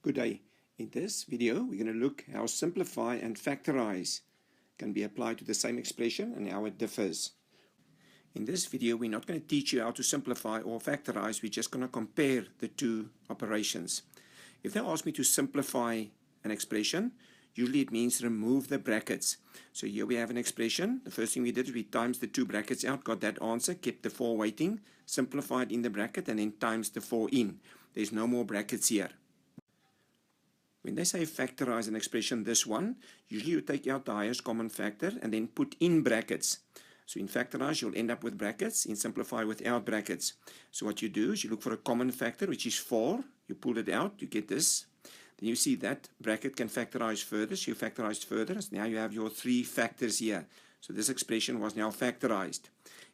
Good day. In this video, we're going to look how simplify and factorize can be applied to the same expression and how it differs. In this video, we're not going to teach you how to simplify or factorize. We're just going to compare the two operations. If they ask me to simplify an expression, usually it means remove the brackets. So here we have an expression. The first thing we did is we times the two brackets out, got that answer, kept the 4 waiting, simplified in the bracket, and then times the 4 in. There's no more brackets here. When they say factorize an expression, this one, usually you take out the highest common factor and then put in brackets. So in factorize, you'll end up with brackets. In simplify, without brackets. So what you do is you look for a common factor, which is 4. You pull it out, you get this. Then you see that bracket can factorize further. So you factorized further. So now you have your 3 factors here. So this expression was now factorized.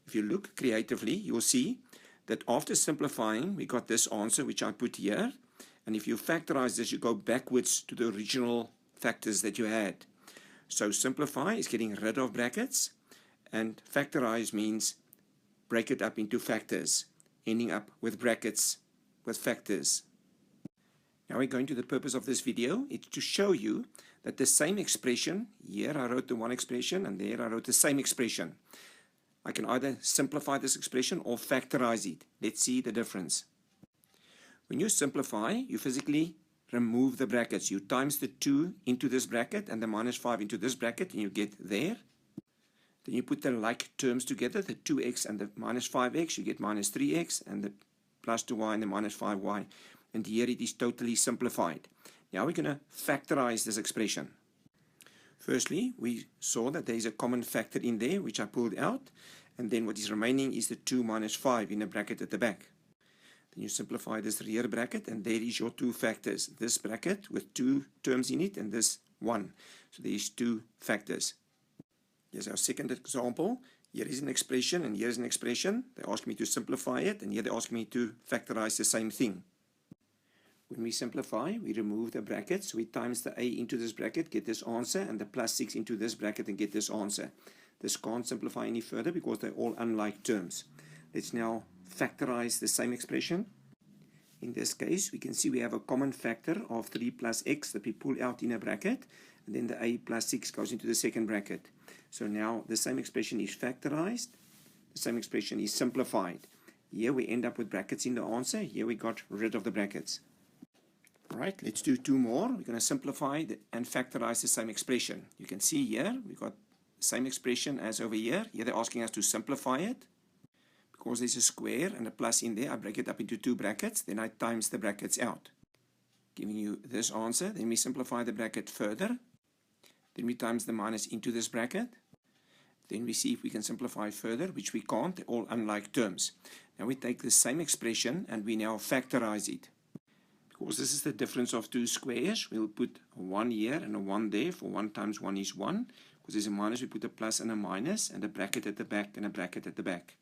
If you look creatively, you'll see that after simplifying, we got this answer, which I put here. And if you factorize this, you go backwards to the original factors that you had. So simplify is getting rid of brackets, and factorize means break it up into factors, ending up with brackets with factors. Now we're going to the purpose of this video. It's to show you that the same expression, here I wrote the one expression and there I wrote the same expression. I can either simplify this expression or factorize it. Let's see the difference. When you simplify, you physically remove the brackets. You times the 2 into this bracket and the minus 5 into this bracket, and you get there. Then you put the like terms together, the 2x and the minus 5x, you get minus 3x, and the plus 2y and the minus 5y. And here it is totally simplified. Now we're going to factorize this expression. Firstly, we saw that there is a common factor in there, which I pulled out. And then what is remaining is the 2 minus 5 in a bracket at the back. Then you simplify this rear bracket, and there is your 2 factors. This bracket with 2 terms in it, and this 1. So there is 2 factors. Here's our second example. Here is an expression, and here is an expression. They ask me to simplify it, and here they ask me to factorize the same thing. When we simplify, we remove the brackets. We times the a into this bracket, get this answer, and the plus 6 into this bracket and get this answer. This can't simplify any further because they're all unlike terms. Let's now factorize the same expression. In this case, we can see we have a common factor of 3 plus x that we pull out in a bracket, and then the a plus 6 goes into the second bracket. So now the same expression is factorized, the same expression is simplified. Here we end up with brackets in the answer, here we got rid of the brackets. Alright, let's do 2 more. We're going to simplify and factorize the same expression. You can see here, we've got the same expression as over here. Here they're asking us to simplify it. Because there's a square and a plus in there, I break it up into 2 brackets, then I times the brackets out, giving you this answer. Then we simplify the bracket further, then we times the minus into this bracket, then we see if we can simplify further, which we can't, they're all unlike terms. Now we take the same expression and we now factorize it. Because this is the difference of 2 squares, we'll put a 1 here and a 1 there, for 1 times 1 is 1. Because there's a minus, we put a plus and a minus, and a bracket at the back and a bracket at the back.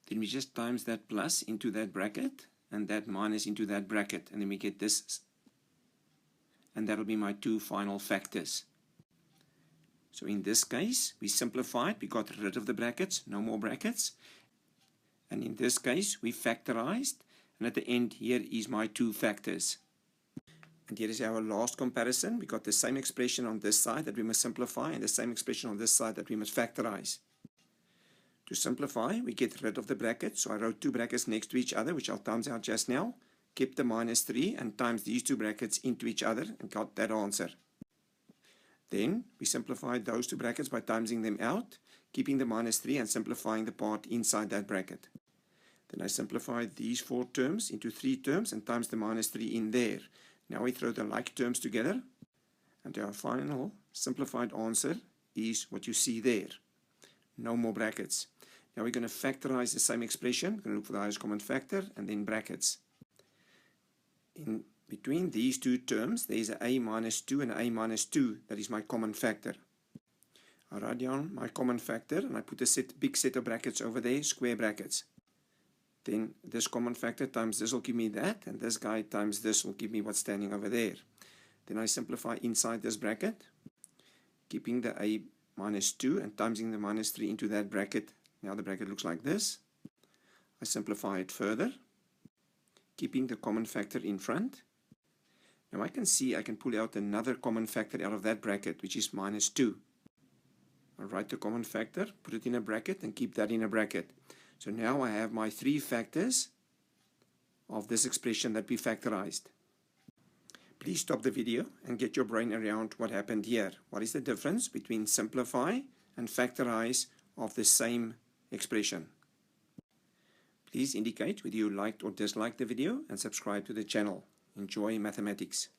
Then we just times that plus into that bracket and that minus into that bracket, and then we get this, and that'll be my 2 final factors. So in this case, we simplified, we got rid of the brackets, no more brackets. And in this case, we factorized, and at the end here is my 2 factors. And here is our last comparison. We got the same expression on this side that we must simplify, and the same expression on this side that we must factorize. To simplify, we get rid of the brackets. So I wrote 2 brackets next to each other, which I'll times out just now. Kept the minus 3 and times these 2 brackets into each other and got that answer. Then we simplified those 2 brackets by timesing them out, keeping the minus 3 and simplifying the part inside that bracket. Then I simplified these 4 terms into 3 terms and times the minus 3 in there. Now we throw the like terms together, and our final simplified answer is what you see there. No more brackets. Now we're going to factorize the same expression. We're going to look for the highest common factor and then brackets. In between these 2 terms, there is a minus 2 and a minus 2. That is my common factor. I write down my common factor and I put a big set of brackets over there, square brackets. Then this common factor times this will give me that, and this guy times this will give me what's standing over there. Then I simplify inside this bracket, keeping the a minus 2 and timesing the minus 3 into that bracket. Now the bracket looks like this. I simplify it further, keeping the common factor in front. Now I can see I can pull out another common factor out of that bracket, which is -2. I'll write the common factor, put it in a bracket, and keep that in a bracket. So now I have my 3 factors of this expression that we factorized. Please stop the video and get your brain around what happened here. What is the difference between simplify and factorize of the same expression? Please indicate whether you liked or disliked the video and subscribe to the channel. Enjoy mathematics.